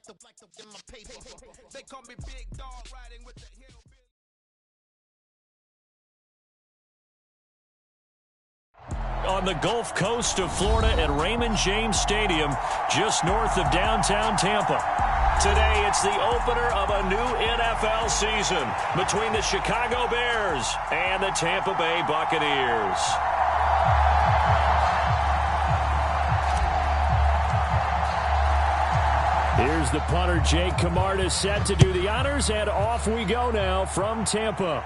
They call me Big Dog riding with the on the Gulf Coast of Florida at Raymond James Stadium, just north of downtown Tampa. Today, it's the opener of a new NFL season between the Chicago Bears and the Tampa Bay Buccaneers. Here's the punter, Jake Camarda, set to do the honors, and off we go now from Tampa.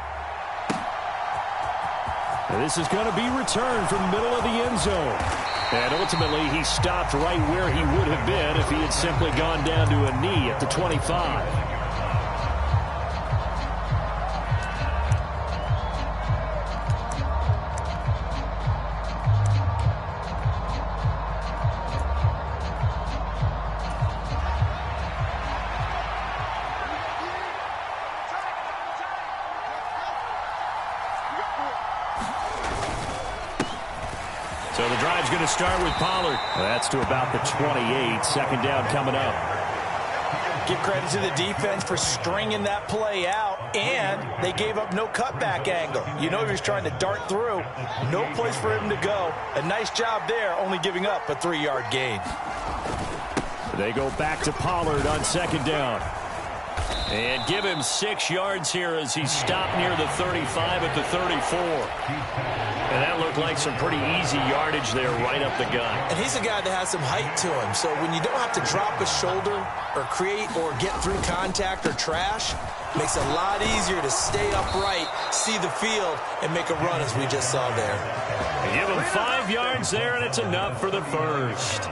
This is going to be returned from the middle of the end zone. And ultimately, he stopped right where he would have been if he had simply gone down to a knee at the 25. So the drive's going to start with Pollard. That's to about the 28. Second down coming up. Give credit to the defense for stringing that play out, and they gave up no cutback angle. You know he was trying to dart through. No place for him to go. A nice job there, only giving up a 3-yard gain. They go back to Pollard on second down. And give him 6 yards here as he stopped near the 35 at the 34. And that looked like some pretty easy yardage there right up the gut. And he's a guy that has some height to him. So when you don't have to drop a shoulder or create or get through contact or trash, makes it a lot easier to stay upright, see the field, and make a run as we just saw there. Give him 5 yards there, and it's enough for the first.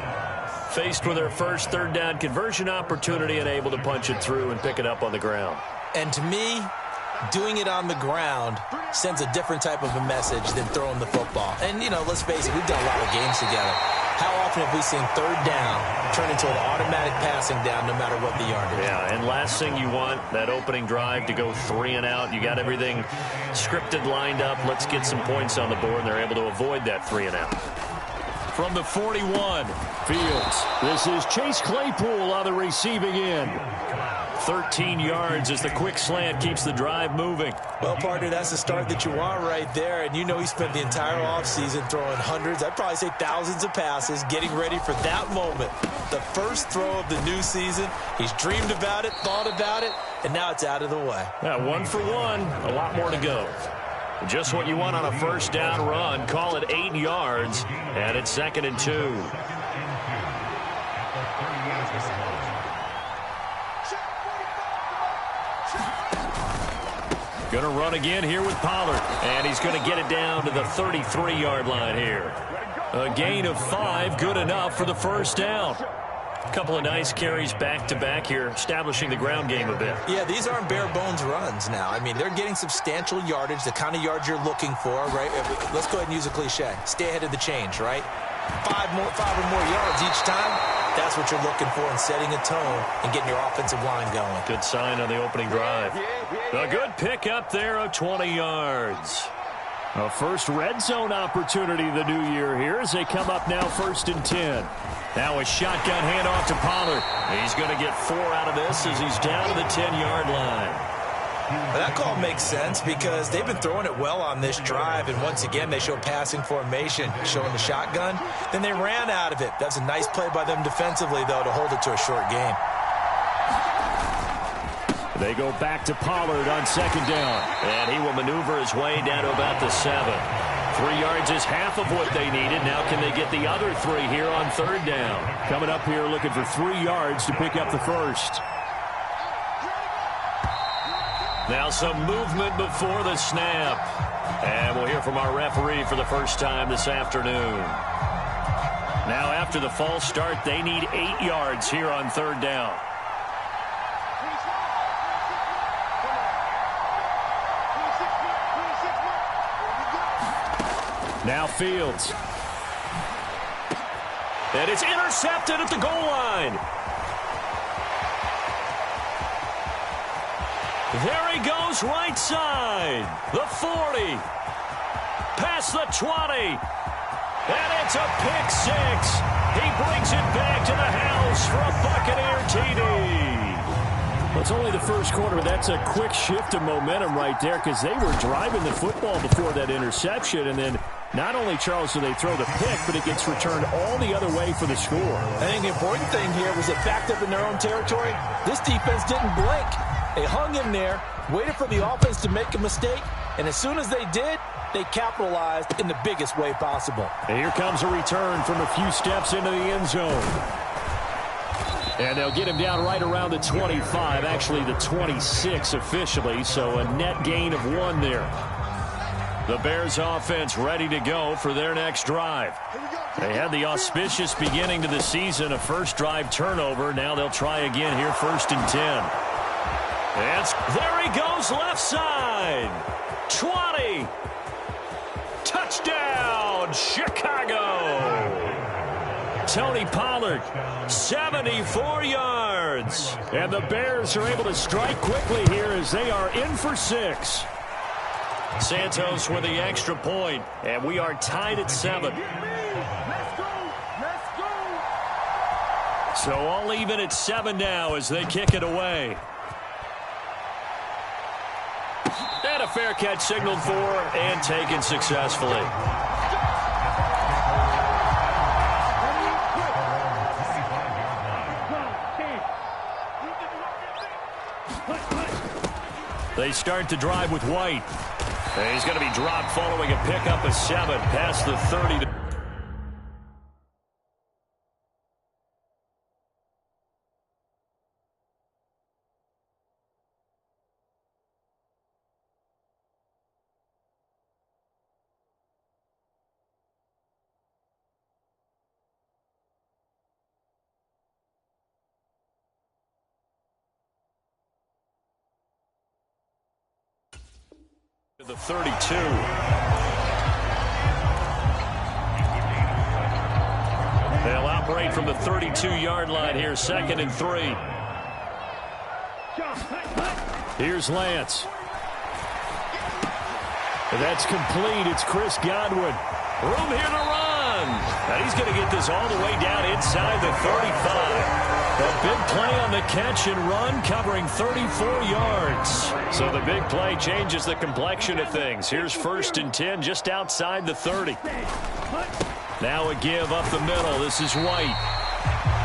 Faced with their first third down conversion opportunity and able to punch it through and pick it up on the ground. And to me, doing it on the ground sends a different type of a message than throwing the football. And, you know, let's face it, we've done a lot of games together. How often have we seen third down turn into an automatic passing down no matter what the yardage? Yeah, and last thing you want, that opening drive to go 3 and out. You got everything scripted, lined up. Let's get some points on the board, and they're able to avoid that 3 and out. From the 41, Fields. This is Chase Claypool on the receiving end. 13 yards as the quick slant keeps the drive moving. Well, partner, that's the start that you want right there. And you know he spent the entire offseason throwing hundreds, I'd probably say thousands of passes, getting ready for that moment. The first throw of the new season. He's dreamed about it, thought about it, and now it's out of the way. Yeah, 1 for 1, a lot more to go. Just what you want on a first down run. Call it 8 yards, and it's 2nd and 2. Going to run again here with Pollard, and he's going to get it down to the 33-yard line here. A gain of 5, good enough for the first down. A couple of nice carries back-to-back here, establishing the ground game a bit. Yeah, these aren't bare-bones runs now. I mean, they're getting substantial yardage, the kind of yards you're looking for, right? Let's go ahead and use a cliche. Stay ahead of the change, right? 5 or more yards each time. That's what you're looking for in setting a tone and getting your offensive line going. Good sign on the opening drive. A good pickup there of 20 yards. A first red zone opportunity the new year here as they come up now 1st and 10. Now a shotgun handoff to Pollard. He's going to get 4 out of this as he's down to the 10-yard line. Well, that call makes sense because they've been throwing it well on this drive, and once again they show passing formation, showing the shotgun. Then they ran out of it. That's a nice play by them defensively, though, to hold it to a short game. They go back to Pollard on second down, and he will maneuver his way down to about the 7. 3 yards is half of what they needed. Now can they get the other 3 here on third down? Coming up here looking for 3 yards to pick up the first. Now some movement before the snap. And we'll hear from our referee for the first time this afternoon. Now after the false start, they need 8 yards here on third down. Now Fields. And it's intercepted at the goal line. There he goes right side. The 40. Past the 20. And it's a pick 6. He brings it back to the house for a Buccaneer TD. It's only the first quarter, but that's a quick shift of momentum right there because they were driving the football before that interception, and then not only, Charles, do they throw the pick, but it gets returned all the other way for the score. I think the important thing here was they backed up in their own territory. This defense didn't blink. They hung in there, waited for the offense to make a mistake, and as soon as they did, they capitalized in the biggest way possible. And here comes a return from a few steps into the end zone. And they'll get him down right around the 25, actually the 26 officially, so a net gain of 1 there. The Bears offense ready to go for their next drive. They had the auspicious beginning to the season, a first drive turnover. Now they'll try again here, 1st and 10. And there he goes, left side. 20. Touchdown, Chicago. Tony Pollard, 74 yards. And the Bears are able to strike quickly here as they are in for 6. Santos with the extra point, and we are tied at 7. So all even at 7 now as they kick it away. And a fair catch signaled for and taken successfully. They start to drive with White. And he's going to be dropped following a pickup of 7 past the 30. The 32. They'll operate from the 32-yard line here, 2nd and 3. Here's Lance. That's complete. It's Chris Godwin. Room here to run. And he's going to get this all the way down inside the 35. A big play on the catch and run, covering 34 yards. So the big play changes the complexion of things. Here's 1st and 10 just outside the 30. Now a give up the middle. This is White.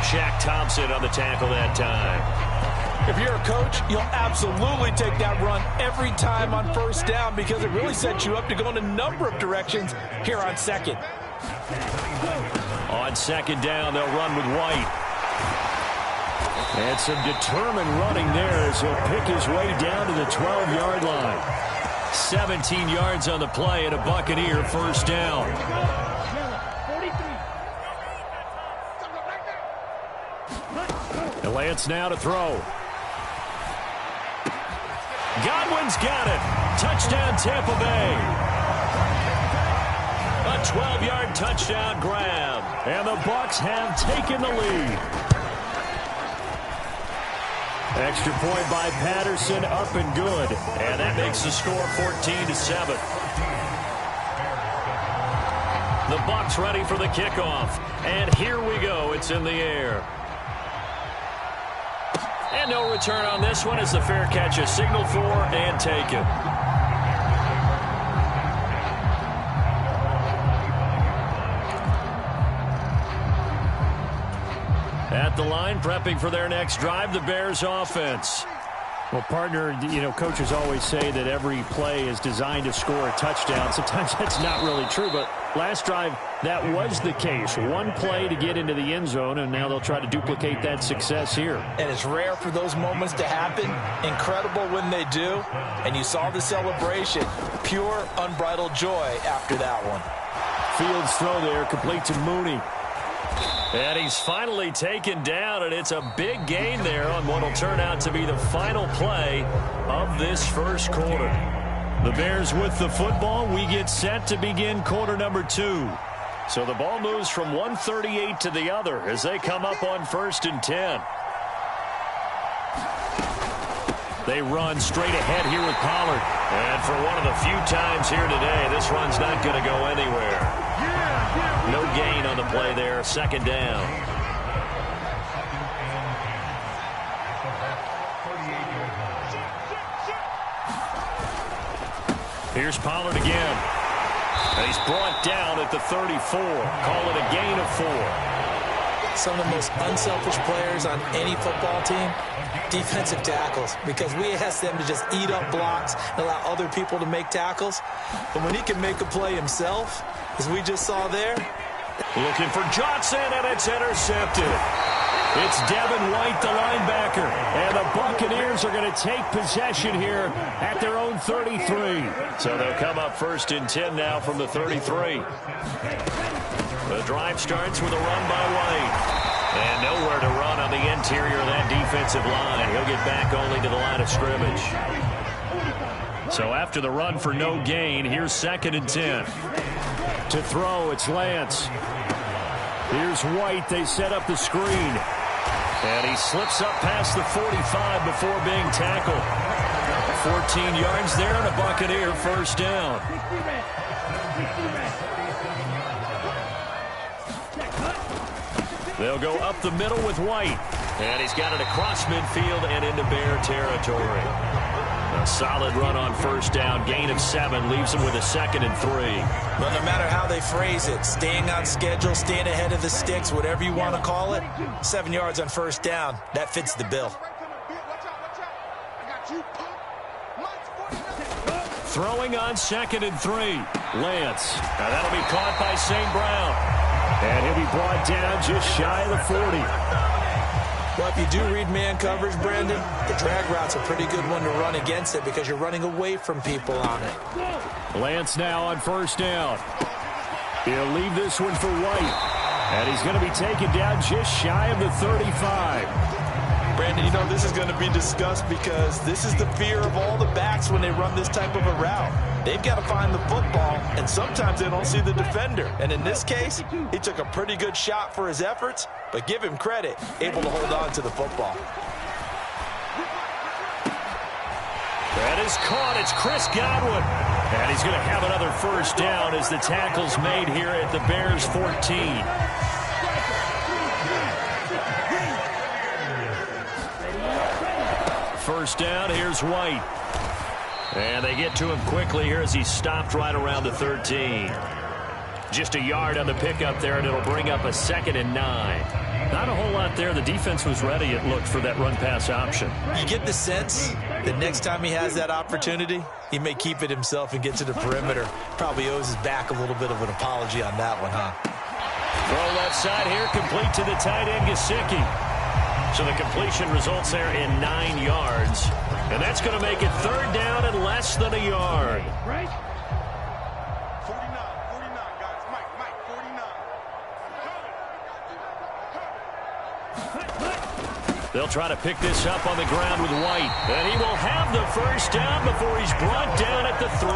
Shaq Thompson on the tackle that time. If you're a coach, you'll absolutely take that run every time on 1st down because it really sets you up to go in a number of directions here on 2nd. On 2nd down, they'll run with White. And some determined running there as he'll pick his way down to the 12-yard line. 17 yards on the play and a Buccaneer 1st down. And Lance now to throw. Godwin's got it. Touchdown, Tampa Bay. A 12-yard touchdown grab. And the Bucs have taken the lead. Extra point by Patterson, up and good. And that makes the score 14-7. The Bucs ready for the kickoff. And here we go. It's in the air. And no return on this one as the fair catch is signaled for and taken. At the line, prepping for their next drive, the Bears offense. Well, partner, coaches always say that every play is designed to score a touchdown. Sometimes that's not really true, but last drive, that was the case. One play to get into the end zone, and now they'll try to duplicate that success here. And it's rare for those moments to happen. Incredible when they do. And you saw the celebration. Pure, unbridled joy after that one. Fields throw there, complete to Mooney. And he's finally taken down, and it's a big gain there on what will turn out to be the final play of this first quarter. The Bears with the football. We get set to begin quarter number 2. So the ball moves from 138 to the other as they come up on 1st and 10. They run straight ahead here with Pollard. And for one of the few times here today, this run's not going to go anywhere. No gain on the play there. 2nd down. Here's Pollard again. And he's brought down at the 34. Call it a gain of 4. Some of the most unselfish players on any football team, defensive tackles, because we ask them to just eat up blocks and allow other people to make tackles. But when he can make a play himself, as we just saw there. Looking for Johnson, and it's intercepted. It's Devin White, the linebacker. And the Buccaneers are going to take possession here at their own 33. So they'll come up 1st and 10 now from the 33. The drive starts with a run by White. And nowhere to run on the interior of that defensive line. He'll get back only to the line of scrimmage. So after the run for no gain, here's 2nd and 10. To throw, it's Lance. Here's White. They set up the screen. And he slips up past the 45 before being tackled. 14 yards there and a Buccaneer first down. They'll go up the middle with White. And he's got it across midfield and into Bear territory. A solid run on first down. Gain of 7 leaves him with a 2nd and 3. But no matter how they phrase it, staying on schedule, staying ahead of the sticks, whatever you want to call it, 7 yards on first down, that fits the bill. Throwing on 2nd and 3. Lance. Now that'll be caught by St. Brown. And he'll be brought down just shy of the 40. Well, if you do read man coverage, Brandon, the drag route's a pretty good one to run against it because you're running away from people on it. Lance now on first down. He'll leave this one for White. And he's going to be taken down just shy of the 35. Brandon, you know, this is going to be discussed because this is the fear of all the backs when they run this type of a route. They've got to find the football, and sometimes they don't see the defender. And in this case, he took a pretty good shot for his efforts, but give him credit, able to hold on to the football. That is caught. It's Chris Godwin. And he's going to have another first down as the tackle's made here at the Bears 14. First down, here's White. And they get to him quickly here as he's stopped right around the 13. Just a yard on the pickup there, and it'll bring up a 2nd and 9. Not a whole lot there. The defense was ready, it looked, for that run-pass option. You get the sense that next time he has that opportunity, he may keep it himself and get to the perimeter. Probably owes his back a little bit of an apology on that one, huh? Throw left side here, complete to the tight end, Gesicki. So the completion results there in 9 yards. And that's going to make it 3rd down and less than a yard. Right? 49, guys. Mike, 49. They'll try to pick this up on the ground with White. And he will have the first down before he's brought down at the 3.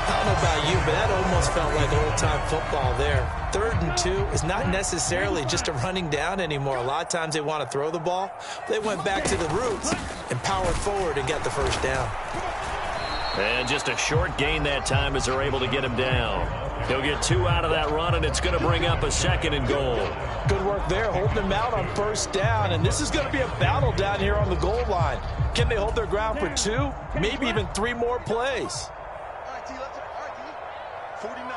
I don't know about you, but that almost felt like old-time football there. 3rd and 2 is not necessarily just a running down anymore. A lot of times they want to throw the ball. They went back to the roots and powered forward and got the first down. And just a short gain that time as they're able to get him down. He'll get 2 out of that run, and it's going to bring up a 2nd and goal. Good work there, holding him out on first down. And this is going to be a battle down here on the goal line. Can they hold their ground for 2, maybe even 3 more plays? 49,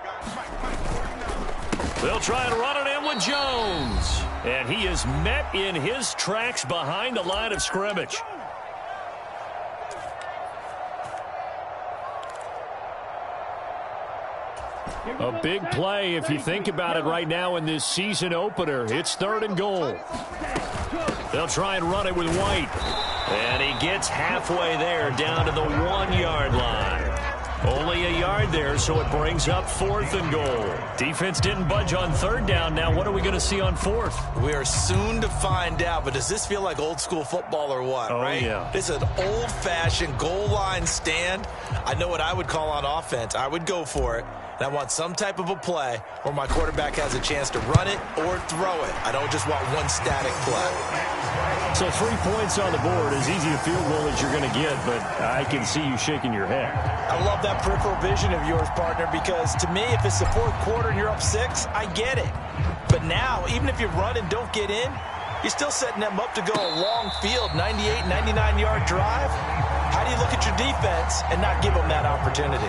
guys. Mike, 49. They'll try and run it in with Jones. And he is met in his tracks behind the line of scrimmage. A big play if you think about it right now in this season opener. It's 3rd and goal. They'll try and run it with White. And he gets halfway there down to the 1-yard line. Only a yard there, so it brings up 4th and goal. Defense didn't budge on 3rd down. Now what are we going to see on 4th? We are soon to find out, but does this feel like old school football or what, right? Yeah. It's an old-fashioned goal line stand. I know what I would call on offense. I would go for it. And I want some type of a play where my quarterback has a chance to run it or throw it. I don't just want one static play. So 3 points on the board, as easy a field goal as you're going to get, but I can see you shaking your head. I love that peripheral vision of yours, partner, because to me, if it's the 4th quarter and you're up 6, I get it. But now, even if you run and don't get in, you're still setting them up to go a long field, 98, 99-yard drive. How do you look at your defense and not give them that opportunity?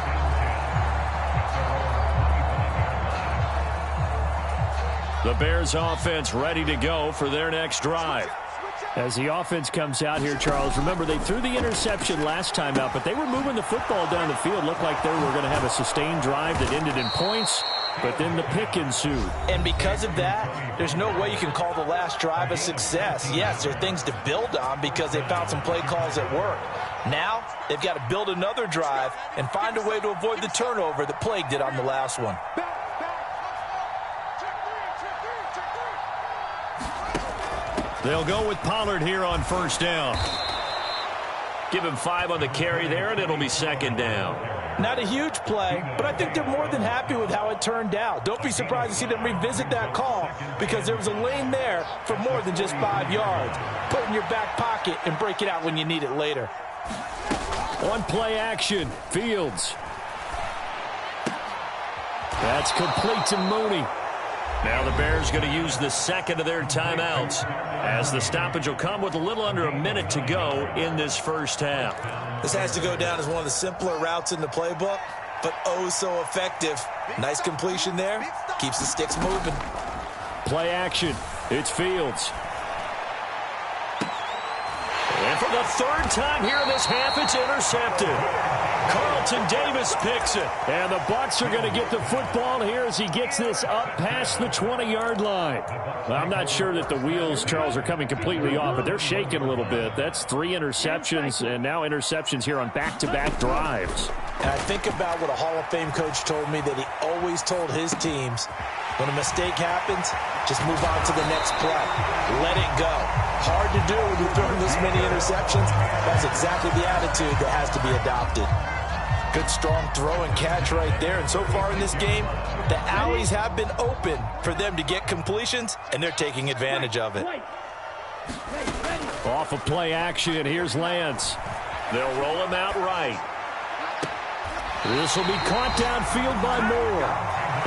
The Bears offense ready to go for their next drive. As the offense comes out here, Charles, remember they threw the interception last time out, but they were moving the football down the field. Looked like they were going to have a sustained drive that ended in points, but then the pick ensued. And because of that, there's no way you can call the last drive a success. Yes, there are things to build on because they found some play calls that work. Now, they've got to build another drive and find a way to avoid the turnover that plagued it on the last one. They'll go with Pollard here on first down. Give him 5 on the carry there, and it'll be second down. Not a huge play, but I think they're more than happy with how it turned out. Don't be surprised to see them revisit that call because there was a lane there for more than just 5 yards. Put it in your back pocket and break it out when you need it later. On play action, Fields. That's complete to Mooney. Now the Bears going to use the second of their timeouts as the stoppage will come with a little under a minute to go in this first half. This has to go down as one of the simpler routes in the playbook, but oh so effective. Nice completion there. Keeps the sticks moving. Play action. It's Fields. And for the third time here in this half, it's intercepted. Carlton Davis picks it. And the Bucs are going to get the football here as he gets this up past the 20-yard line. I'm not sure that the wheels, Charles, are coming completely off, but they're shaking a little bit. That's 3 interceptions, and now interceptions here on back-to-back drives. And I think about what a Hall of Fame coach told me that he always told his teams, when a mistake happens, just move on to the next play. Let it go. Hard to do when you're throwing this many interceptions. That's exactly the attitude that has to be adopted. Good strong throw and catch right there. And so far in this game, the alleys have been open for them to get completions, and they're taking advantage of it. Off of play action, here's Lance. They'll roll him out right. This will be caught downfield by Moore.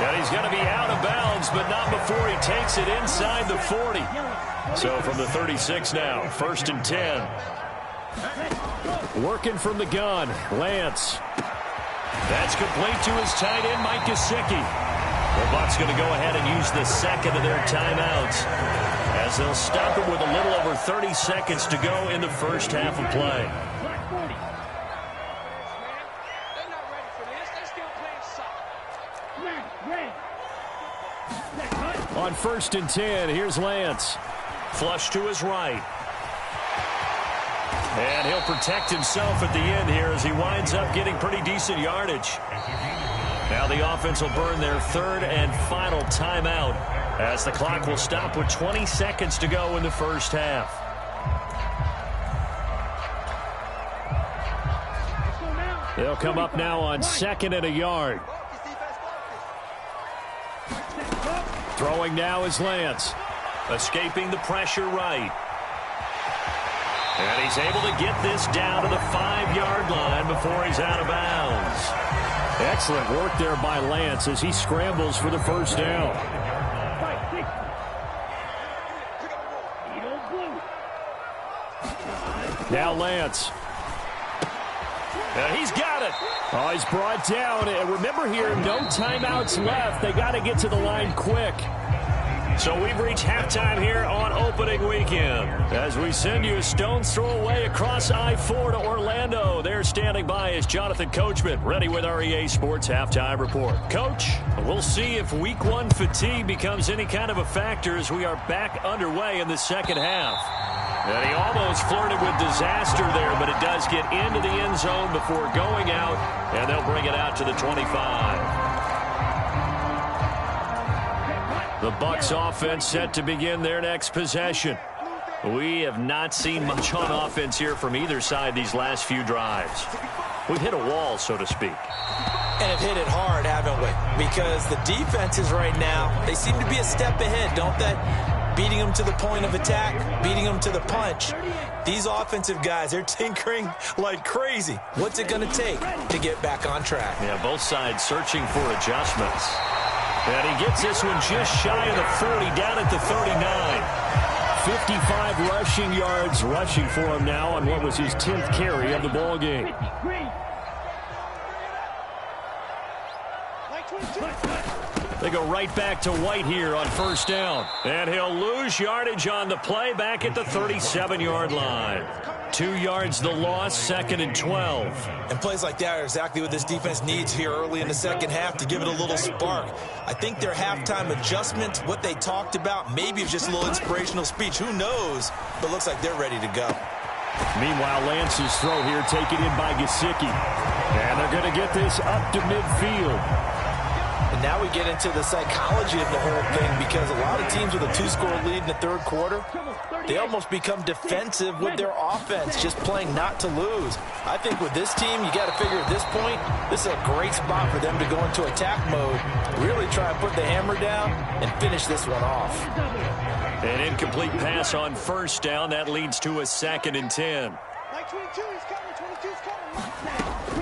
And he's going to be out of bounds, but not before he takes it inside the 40. So from the 36 now, 1st and 10. Working from the gun, Lance. That's complete to his tight end, Mike Gesicki. The Bucs going to go ahead and use the second of their timeouts as they'll stop it with a little over 30 seconds to go in the first half of play. On 1st and 10, here's Lance. Flush to his right. And he'll protect himself at the end here as he winds up getting pretty decent yardage. Now the offense will burn their 3rd and final timeout as the clock will stop with 20 seconds to go in the first half. They'll come up now on 2nd and a yard. Throwing now is Lance. Escaping the pressure right. And he's able to get this down to the 5-yard line before he's out of bounds. Excellent work there by Lance as he scrambles for the first down. Now Lance. And he's got it. Oh, he's brought down. And remember here, no timeouts left. They got to get to the line quick. So we've reached halftime here on opening weekend. As we send you a stone's throw away across I-4 to Orlando. There standing by is Jonathan Coachman, ready with our EA Sports Halftime Report. Coach, we'll see if Week 1 fatigue becomes any kind of a factor as we are back underway in the second half. And he almost flirted with disaster there, but it does get into the end zone before going out, and they'll bring it out to the 25. The Bucs offense set to begin their next possession. We have not seen much on offense here from either side these last few drives. We've hit a wall, so to speak. And have hit it hard, haven't we? Because the defenses right now, they seem to be a step ahead, don't they? Beating them to the point of attack, beating them to the punch. These offensive guys, they're tinkering like crazy. What's it going to take to get back on track? Yeah, both sides searching for adjustments. And he gets this one just shy of the 40, down at the 39. 55 rushing yards rushing for him now on what was his 10th carry of the ball game. They go right back to White here on first down. And he'll lose yardage on the play back at the 37-yard line. 2 yards the loss, 2nd and 12. And plays like that are exactly what this defense needs here early in the second half to give it a little spark. I think their halftime adjustment, what they talked about, maybe it's just a little inspirational speech. Who knows? But looks like they're ready to go. Meanwhile, Lance's throw here taken in by Gesicki. And they're going to get this up to midfield. And now we get into the psychology of the whole thing, because a lot of teams with a 2-score lead in the third quarter, they almost become defensive with their offense, just playing not to lose. I think with this team, you got to figure at this point, this is a great spot for them to go into attack mode, really try and put the hammer down and finish this one off. An incomplete pass on first down. That leads to a 2nd and 10.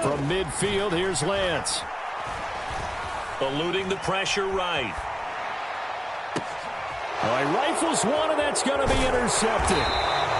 From midfield, here's Lance. Eluding the pressure right. All right, rifles one, and that's going to be intercepted.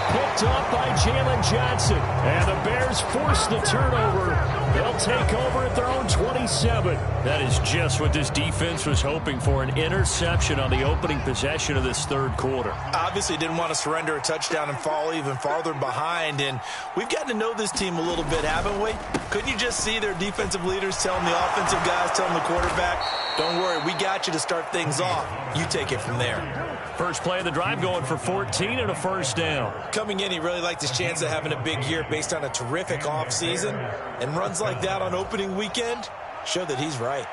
Picked up by Jalen Johnson. And the Bears force the turnover. They'll take over at their own 27. That is just what this defense was hoping for, an interception on the opening possession of this third quarter. Obviously didn't want to surrender a touchdown and fall even farther behind. And we've gotten to know this team a little bit, haven't we? Couldn't you just see their defensive leaders telling the offensive guys, telling the quarterback, don't worry, we got you to start things off. You take it from there. First play of the drive going for 14 and a first down. Coming in, he really liked his chance of having a big year based on a terrific offseason. And runs like that on opening weekend show that he's right.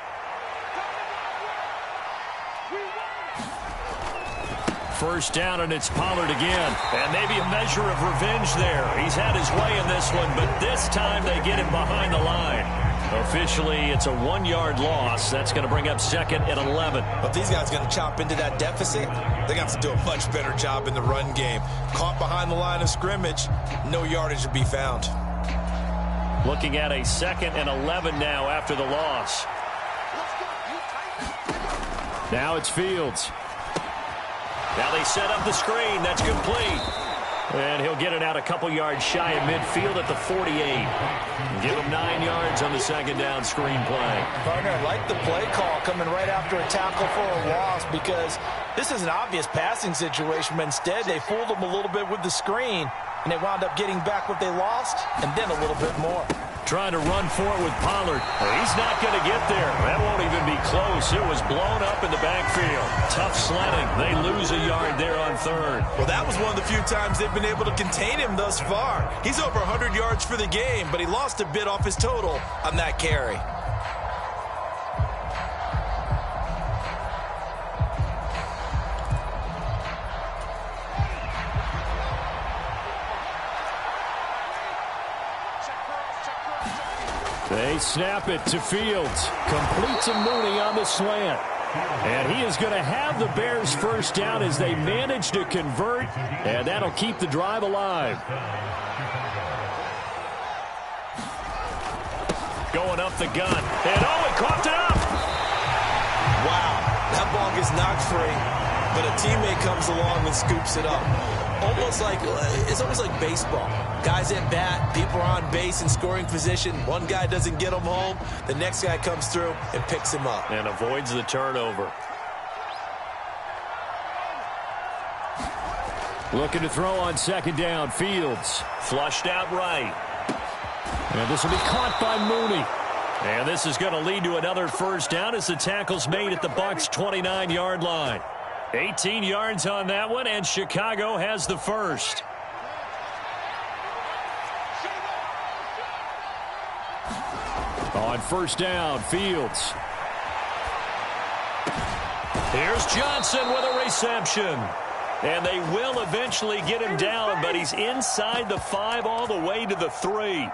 First down, and it's Pollard again. And maybe a measure of revenge there. He's had his way in this one, but this time they get him behind the line. Officially, it's a 1-yard loss. That's going to bring up 2nd and 11. But these guys are going to chop into that deficit. They're going to have to do a much better job in the run game. Caught behind the line of scrimmage, no yardage to be found. Looking at a 2nd and 11 now after the loss. Now it's Fields. Now they set up the screen. That's complete. And he'll get it out a couple yards shy of midfield at the 48. Give him 9 yards on the 2nd down screen play. Partner, I like the play call coming right after a tackle for a loss, because this is an obvious passing situation, but instead they fooled him a little bit with the screen, and they wound up getting back what they lost and then a little bit more. Trying to run for it with Pollard. He's not going to get there. That won't even be close. It was blown up in the backfield. Tough sledding. They lose a yard there on 3rd. Well, that was one of the few times they've been able to contain him thus far. He's over 100 yards for the game, but he lost a bit off his total on that carry. They snap it to Fields. Complete to Mooney on the slant. And he is going to have the Bears first down as they manage to convert. And that'll keep the drive alive. Going up the gun. And he coughed it up. Wow, that ball gets knocked free, but a teammate comes along and scoops it up. It's almost like baseball. Guys at bat, people are on base in scoring position. One guy doesn't get him home. The next guy comes through and picks him up. And avoids the turnover. Looking to throw on 2nd down. Fields. Flushed out right. And this will be caught by Mooney. And this is going to lead to another first down as the tackle's made at the Bucs' 29-yard line. 18 yards on that one, and Chicago has the first. On first down, Fields. Here's Johnson with a reception. And they will eventually get him down, but he's inside the 5 all the way to the 3.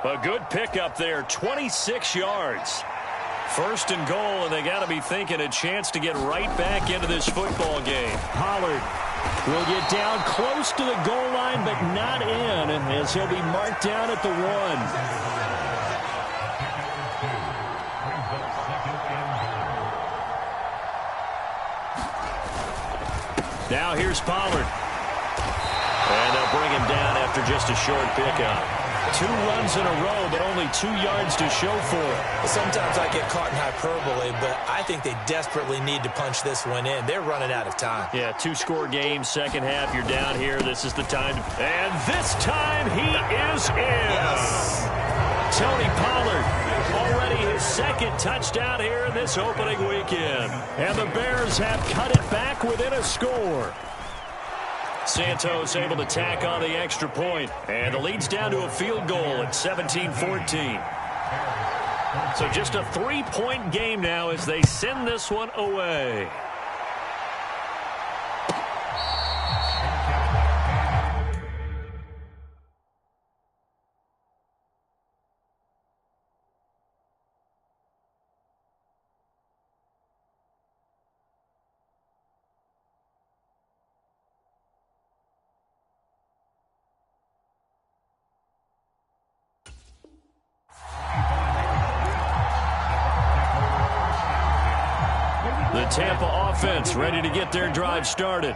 A good pickup there, 26 yards. First and goal, and they got to be thinking a chance to get right back into this football game. Pollard will get down close to the goal line, but not in, as he'll be marked down at the 1. Now here's Pollard. And they'll bring him down after just a short pickup. 2 runs in a row, but only 2 yards to show for it. Sometimes I get caught in hyperbole, but I think they desperately need to punch this one in. They're running out of time. Yeah, 2-score game, second half, you're down here. This is the time. And this time he is in. Yes. Tony Pollard, already his second touchdown here in this opening weekend. And the Bears have cut it back within a score. Santos able to tack on the extra point, and the lead's down to a field goal at 17-14. So just a 3-point game now as they send this one away. The Tampa offense ready to get their drive started.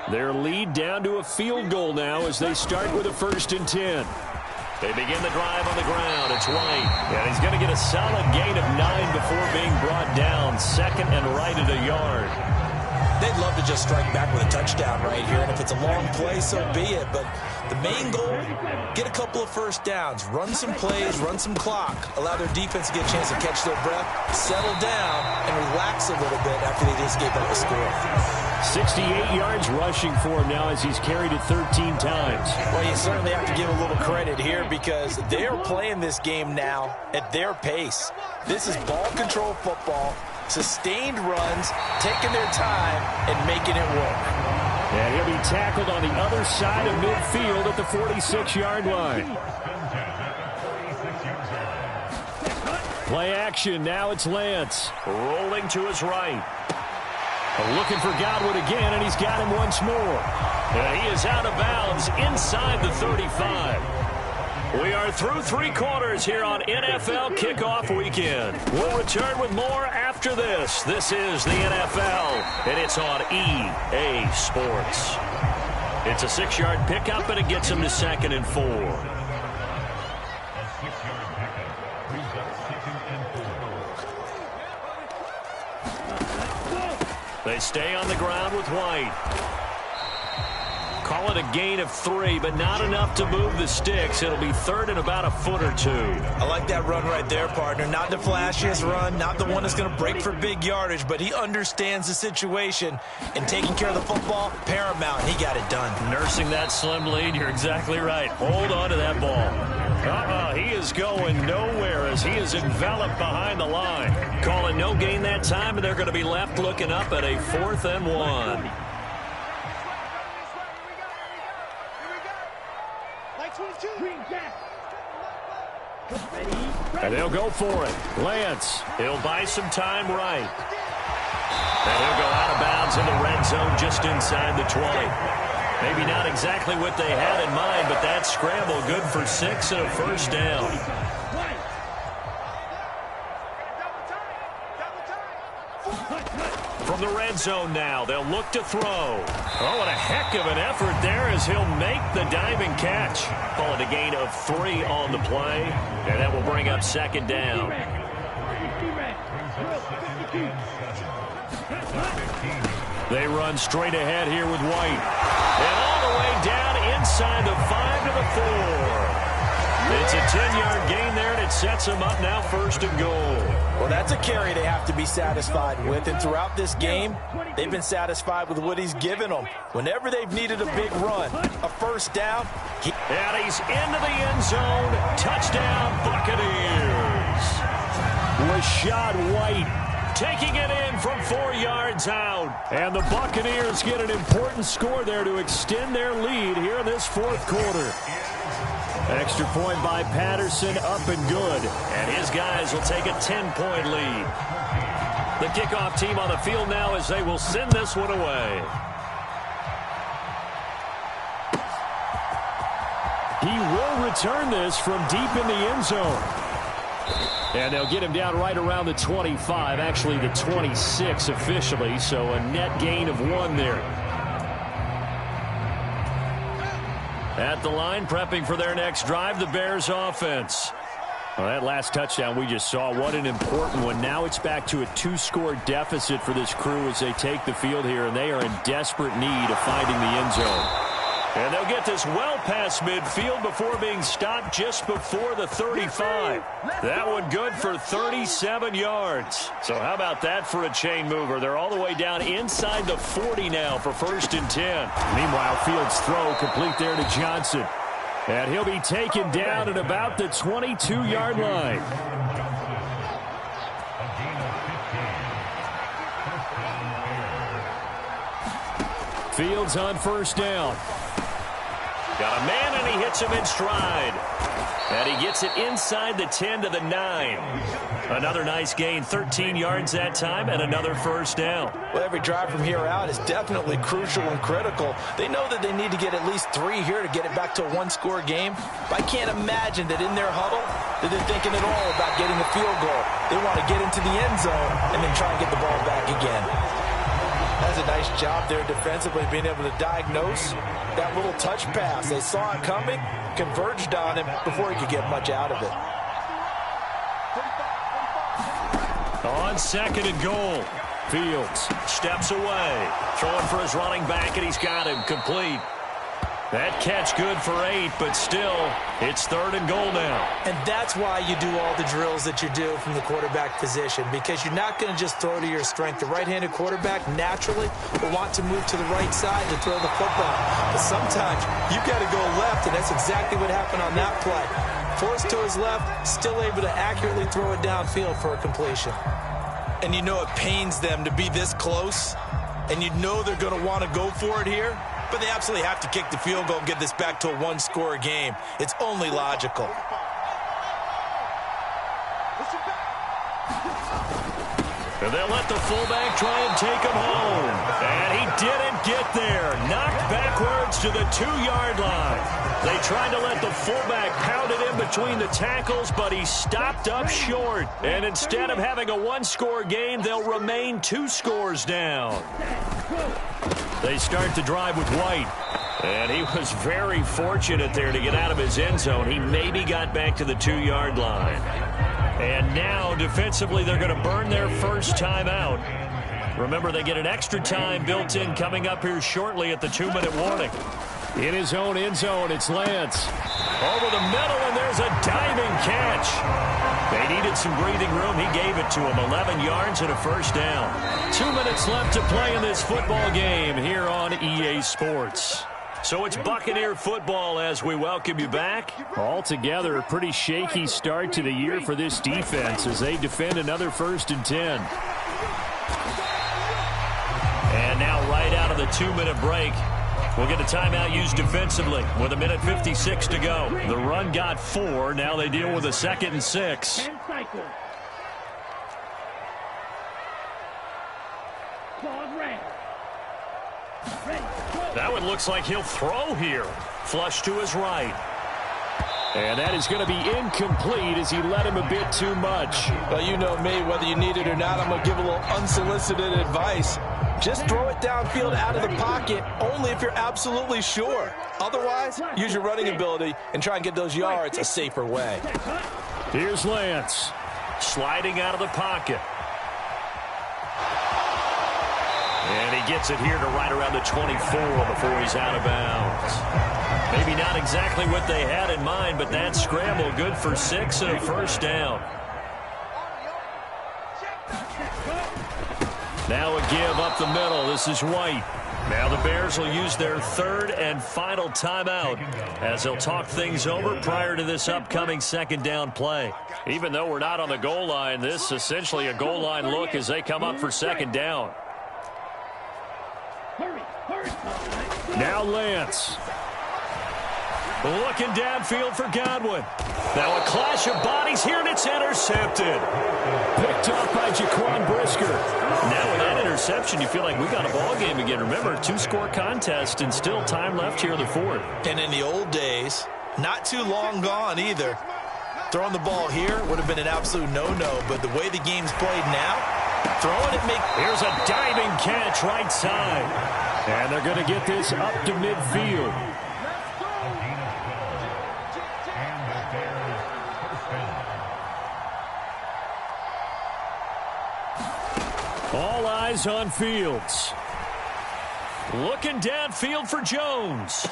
Their lead down to a field goal now as they start with a 1st and 10. They begin the drive on the ground. It's White. And he's going to get a solid gain of 9 before being brought down. Second and right at a yard. They'd love to just strike back with a touchdown right here, and if it's a long play, so be it. But the main goal, get a couple of first downs, run some plays, run some clock, allow their defense to get a chance to catch their breath, settle down, and relax a little bit after they just gave up a score. 68 yards rushing for him now as he's carried it 13 times. Well, you certainly have to give a little credit here because they're playing this game now at their pace. This is ball control football, sustained runs, taking their time, and making it work. And he'll be tackled on the other side of midfield at the 46-yard line. Play action. Now it's Lance. Rolling to his right. Looking for Godwin again, and he's got him once more. And he is out of bounds inside the 35. We are through 3 quarters here on NFL Kickoff Weekend. We'll return with more after this. This is the NFL, and it's on EA Sports. It's a 6-yard pickup, and it gets him to 2nd and 4. They stay on the ground with White. Call it a gain of 3, but not enough to move the sticks. It'll be 3rd and about a foot or 2. I like that run right there, partner. Not the flashiest run, not the one that's going to break for big yardage, but he understands the situation, and taking care of the football, paramount. He got it done. Nursing that slim lead, you're exactly right. Hold on to that ball. He is going nowhere as he is enveloped behind the line. Calling no gain that time, and they're going to be left looking up at a 4th and 1. And they'll go for it. Lance. He'll buy some time right. And he'll go out of bounds in the red zone just inside the 20. Maybe not exactly what they had in mind, but that scramble good for 6 and a 1st down. From the red zone now, they'll look to throw. Oh, what a heck of an effort there as he'll make the diving catch. Call it a gain of 3 on the play, and that will bring up 2nd down. They run straight ahead here with White. And all the way down inside the 5 to the 4. It's a 10-yard gain there, and it sets them up now 1st and goal. Well, that's a carry they have to be satisfied with, and throughout this game, they've been satisfied with what he's given them. Whenever they've needed a big run, a 1st down. And he's into the end zone. Touchdown, Buccaneers. Rashad White taking it in from 4 yards out. And the Buccaneers get an important score there to extend their lead here in this 4th quarter. Extra point by Patterson, up and good. And his guys will take a 10-point lead. The kickoff team on the field now as they will send this one away. He will return this from deep in the end zone. And they'll get him down right around the 25, actually the 26 officially, so a net gain of 1 there. At the line, prepping for their next drive, the Bears offense. Well, that last touchdown we just saw, what an important one. Now it's back to a 2-score deficit for this crew as they take the field here, and they are in desperate need of finding the end zone. And they'll get this well past midfield before being stopped just before the 35. That one good for 37 yards. So how about that for a chain mover? They're all the way down inside the 40 now for 1st and 10. Meanwhile, Fields' throw complete there to Johnson. And he'll be taken down at about the 22-yard line. Fields on 1st down. Got a man, and he hits him in stride. And he gets it inside the 10 to the 9. Another nice gain, 13 yards that time, and another 1st down. Well, every drive from here out is definitely crucial and critical. They know that they need to get at least 3 here to get it back to a 1-score game. But I can't imagine that in their huddle that they're thinking at all about getting a field goal. They want to get into the end zone and then try and get the ball back again. That's a nice job there defensively, being able to diagnose that little touch pass. They saw it coming, converged on him before he could get much out of it. On 2nd and goal, Fields steps away, throwing for his running back, and he's got him complete. That catch good for 8, but still, it's 3rd and goal now. And that's why you do all the drills that you do from the quarterback position, because you're not going to just throw to your strength. The right-handed quarterback naturally will want to move to the right side to throw the football. But sometimes you've got to go left, and that's exactly what happened on that play. Forced to his left, still able to accurately throw it downfield for a completion. And you know it pains them to be this close, and you know they're going to want to go for it here. But they absolutely have to kick the field goal and get this back to a 1-score game. It's only logical. And they'll let the fullback try and take him home. And he didn't get there. Knocked backwards to the 2-yard line. They tried to let the fullback pound it in between the tackles, but he stopped up short. And instead of having a 1-score game, they'll remain 2 scores down. They start the drive with White. And he was very fortunate there to get out of his end zone. He maybe got back to the 2-yard line. And now, defensively, they're going to burn their first time out. Remember, they get an extra time built in coming up here shortly at the 2-minute warning. In his own end zone, it's Lance. Over the middle, and there's a diving catch. They needed some breathing room. He gave it to him. 11 yards and a 1st down. 2 minutes left to play in this football game here on EA Sports. So it's Buccaneer football as we welcome you back. Altogether, a pretty shaky start to the year for this defense as they defend another 1st and 10. And now right out of the 2-minute break, we'll get a timeout used defensively with 1:56 to go. The run got 4. Now they deal with a 2nd and 6. That one looks like he'll throw here. Flush to his right. And that is going to be incomplete as he let him a bit too much. Well, you know me, whether you need it or not, I'm going to give a little unsolicited advice. Just throw it downfield out of the pocket only if you're absolutely sure. Otherwise, use your running ability and try and get those yards a safer way. Here's Lance. Sliding out of the pocket. And he gets it here to right around the 24 before he's out of bounds. Maybe not exactly what they had in mind, but that scramble good for 6 and a 1st down. Now a give up the middle. This is White. Now the Bears will use their 3rd and final timeout as they'll talk things over prior to this upcoming 2nd down play. Even though we're not on the goal line, this is essentially a goal line look as they come up for 2nd down. Now Lance. Looking downfield for Godwin. Now a clash of bodies here, and it's intercepted. Picked off by Jaquan Brisker. Now with that interception, you feel like we got a ball game again. Remember, 2-score contest and still time left here in the 4th. And in the old days, not too long gone either, throwing the ball here would have been an absolute no-no. But the way the game's played now, throwing it Here's a diving catch right side. And they're going to get this up to midfield. is on Fields. Looking downfield for Jones.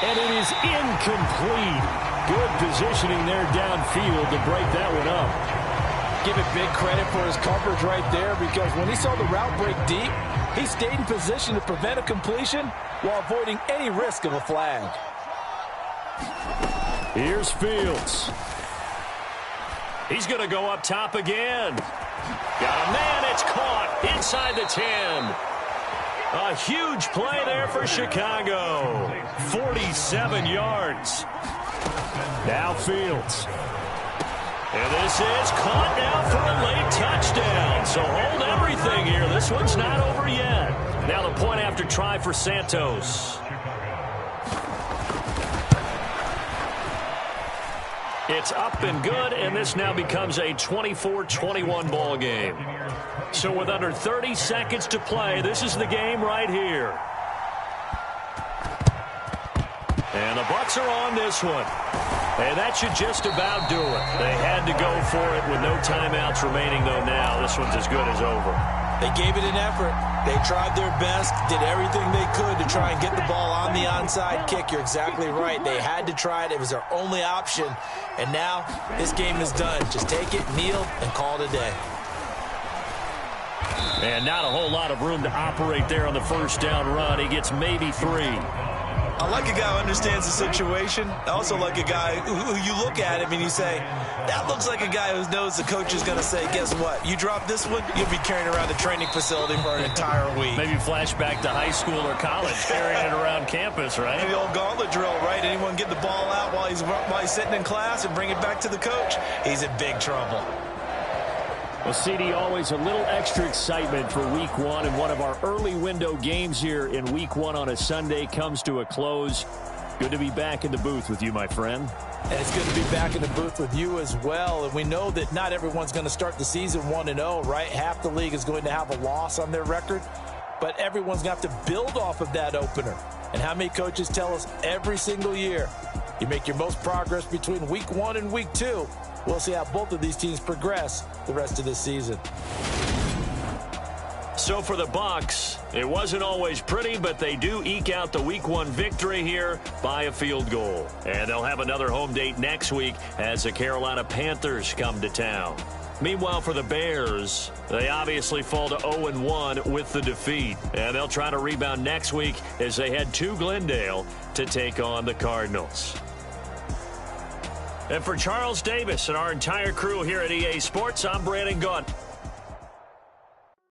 And it is incomplete. Good positioning there downfield to break that one up. Give it big credit for his coverage right there, because when he saw the route break deep, he stayed in position to prevent a completion while avoiding any risk of a flag. Here's Fields. He's going to go up top again. Got a man. It's caught inside the 10. A huge play there for Chicago. 47 yards. Now Fields. And this is caught now for a late touchdown. So hold everything here. This one's not over yet. Now the point after try for Santos. It's up and good, and this now becomes a 24-21 ball game. So with under 30 seconds to play, this is the game right here. And the Bucs are on this one. And that should just about do it. They had to go for it with no timeouts remaining, though now this one's as good as over. They gave it an effort. They tried their best, did everything they could to try and get the ball on the onside kick. You're exactly right. They had to try it. It was their only option. And now this game is done. Just take it, kneel, and call it a day. And not a whole lot of room to operate there on the first down run. He gets maybe 3. I like a guy who understands the situation. I also like a guy who you look at him and you say, that looks like a guy who knows the coach is going to say, guess what? You drop this one, you'll be carrying around the training facility for an entire week. Maybe flashback to high school or college, carrying it around campus, right? Maybe the old gauntlet drill, right? Anyone get the ball out while he's sitting in class and bring it back to the coach? He's in big trouble. Well, CD, always a little extra excitement for Week 1, and one of our early window games here in Week 1 on a Sunday comes to a close. Good to be back in the booth with you, my friend. And it's good to be back in the booth with you as well. And we know that not everyone's going to start the season 1-0, right? Half the league is going to have a loss on their record, but everyone's going to have to build off of that opener. And how many coaches tell us every single year, you make your most progress between Week 1 and Week 2. We'll see how both of these teams progress the rest of this season. So for the Bucs, it wasn't always pretty, but they do eke out the Week 1 victory here by a field goal. And they'll have another home date next week as the Carolina Panthers come to town. Meanwhile, for the Bears, they obviously fall to 0-1 with the defeat. And they'll try to rebound next week as they head to Glendale to take on the Cardinals. And for Charles Davis and our entire crew here at EA Sports, I'm Brandon Gaunt.